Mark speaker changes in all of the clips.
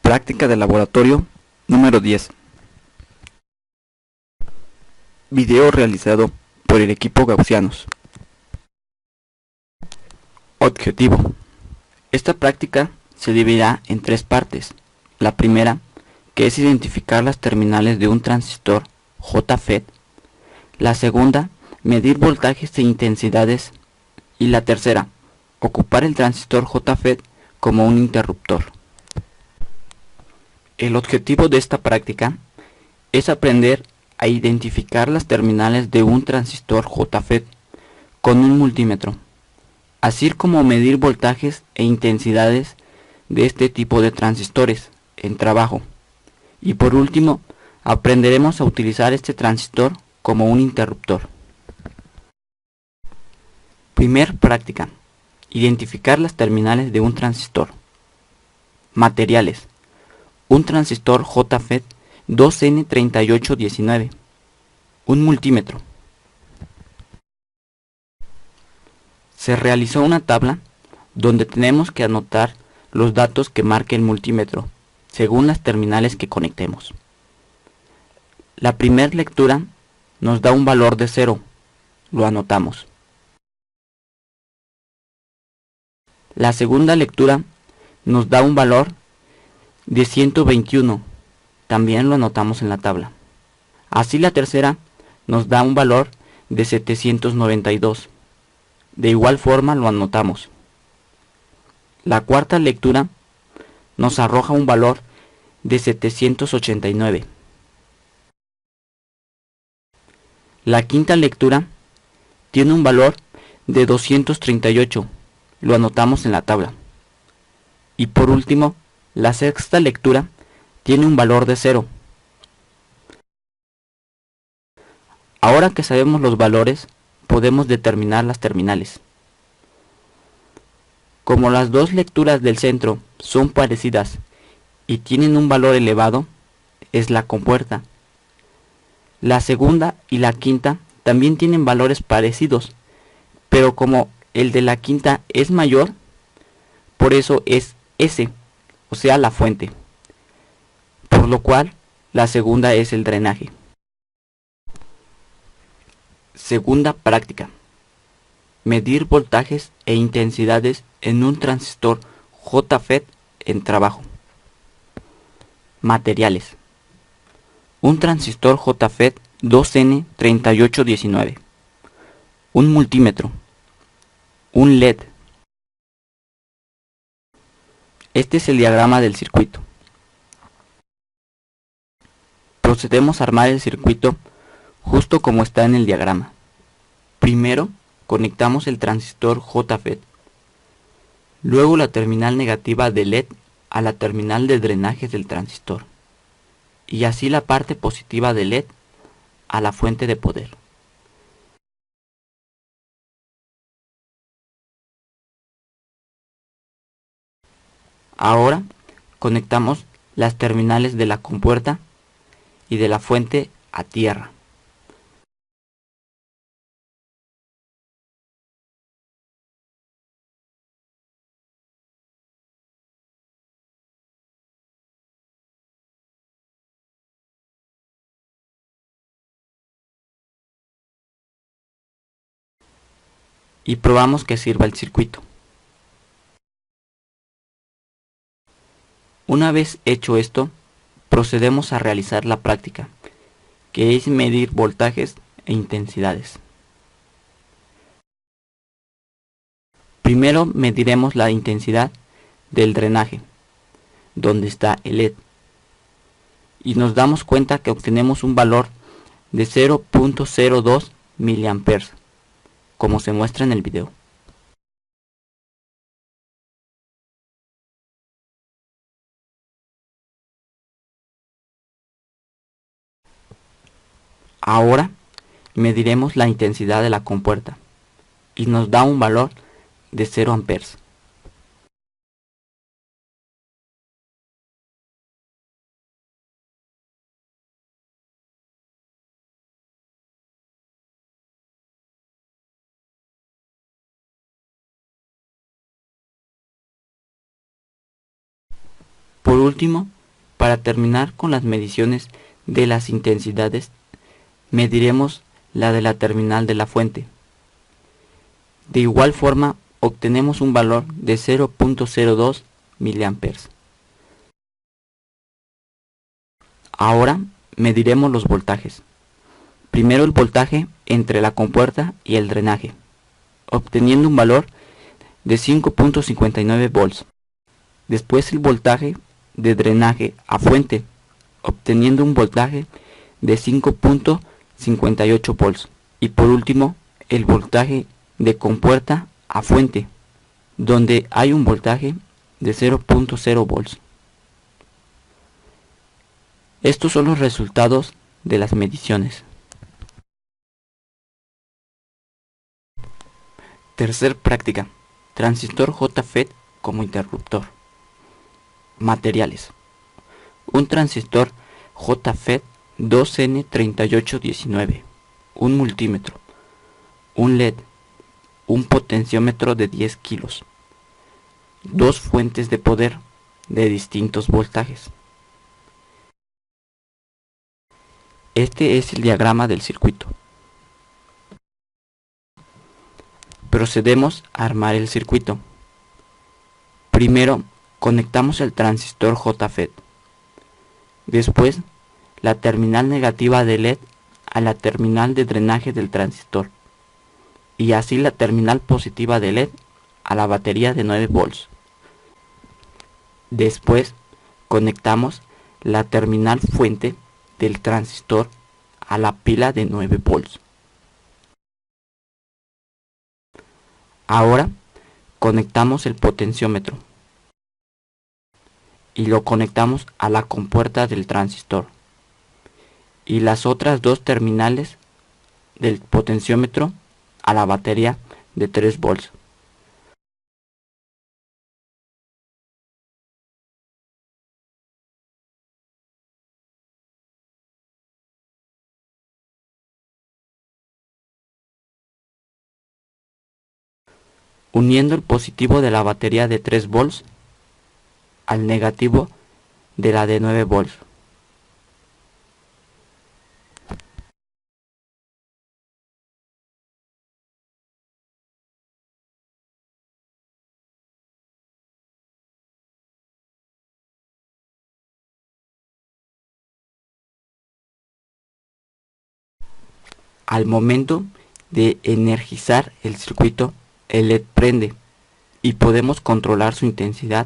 Speaker 1: Práctica de laboratorio número 10. Video realizado por el equipo Gaussianos. Objetivo. Esta práctica se dividirá en tres partes. La primera, que es identificar las terminales de un transistor JFET. La segunda, medir voltajes e intensidades. Y la tercera, ocupar el transistor JFET como un interruptor. El objetivo de esta práctica es aprender a identificar las terminales de un transistor JFET con un multímetro, así como medir voltajes e intensidades de este tipo de transistores en trabajo. Y por último, aprenderemos a utilizar este transistor como un interruptor. Primer práctica. Identificar las terminales de un transistor. Materiales. Un transistor JFET 2N3819. Un multímetro. Se realizó una tabla donde tenemos que anotar los datos que marque el multímetro según las terminales que conectemos. La primera lectura nos da un valor de 0, lo anotamos. La segunda lectura nos da un valor de 121, también lo anotamos en la tabla. Así la tercera nos da un valor de 792. De igual forma lo anotamos. La cuarta lectura nos arroja un valor de 789. La quinta lectura tiene un valor de 238. Lo anotamos en la tabla. Y por último, la sexta lectura tiene un valor de 0. Ahora que sabemos los valores, podemos determinar las terminales. Como las dos lecturas del centro son parecidas y tienen un valor elevado, es la compuerta. La segunda y la quinta también tienen valores parecidos, pero como el de la quinta es mayor, por eso es S, o sea la fuente, por lo cual la segunda es el drenaje. Segunda práctica. Medir voltajes e intensidades en un transistor JFET en trabajo. Materiales. Un transistor JFET 2N3819. Un multímetro. Un LED. Este es el diagrama del circuito. Procedemos a armar el circuito justo como está en el diagrama. Primero, conectamos el transistor JFET. Luego la terminal negativa de LED a la terminal de drenaje del transistor. Y así la parte positiva de LED a la fuente de poder. Ahora conectamos las terminales de la compuerta y de la fuente a tierra. Y probamos que sirva el circuito. Una vez hecho esto, procedemos a realizar la práctica, que es medir voltajes e intensidades. Primero mediremos la intensidad del drenaje, donde está el LED, y nos damos cuenta que obtenemos un valor de 0.02 mA, como se muestra en el video. Ahora mediremos la intensidad de la compuerta y nos da un valor de 0 amperes. Por último, Para terminar con las mediciones de las intensidades, mediremos la de la terminal de la fuente. De igual forma, obtenemos un valor de 0.02 mA. Ahora mediremos los voltajes. Primero el voltaje entre la compuerta y el drenaje, obteniendo un valor de 5.59 volts. Después el voltaje de drenaje a fuente, obteniendo un voltaje de 5.58 volts. Y por último, el voltaje de compuerta a fuente, donde hay un voltaje de 0.0 volts. Estos son los resultados de las mediciones. Tercer práctica. Transistor JFET como interruptor. Materiales. Un transistor JFET 2N3819. Un multímetro. Un LED. Un potenciómetro de 10 kilos. Dos fuentes de poder de distintos voltajes. Este es el diagrama del circuito. Procedemos a armar el circuito. Primero conectamos el transistor JFET. Después la terminal negativa de LED a la terminal de drenaje del transistor. Y así la terminal positiva de LED a la batería de 9 volts. Después conectamos la terminal fuente del transistor a la pila de 9 volts. Ahora conectamos el potenciómetro y lo conectamos a la compuerta del transistor y las otras dos terminales del potenciómetro a la batería de 3 volts. Uniendo el positivo de la batería de 3 volts al negativo de la de 9 volts. Al momento de energizar el circuito, el LED prende y podemos controlar su intensidad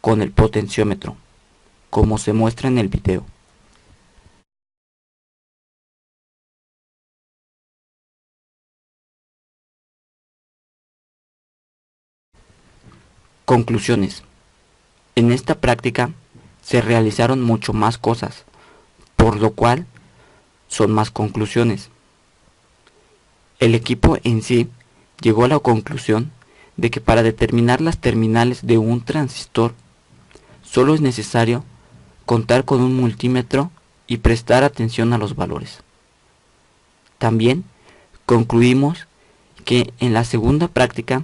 Speaker 1: con el potenciómetro, como se muestra en el video. Conclusiones. En esta práctica se realizaron mucho más cosas, por lo cual son más conclusiones. El equipo en sí llegó a la conclusión de que para determinar las terminales de un transistor solo es necesario contar con un multímetro y prestar atención a los valores. También concluimos que en la segunda práctica,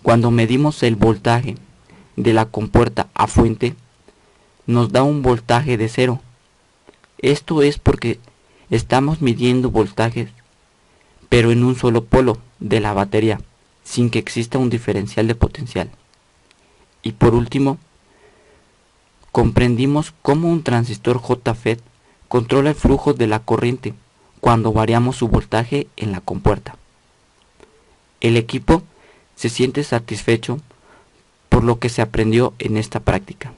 Speaker 1: cuando medimos el voltaje de la compuerta a fuente, nos da un voltaje de 0. Esto es porque estamos midiendo voltajes, pero en un solo polo de la batería, sin que exista un diferencial de potencial. Y por último, comprendimos cómo un transistor JFET controla el flujo de la corriente cuando variamos su voltaje en la compuerta. El equipo se siente satisfecho por lo que se aprendió en esta práctica.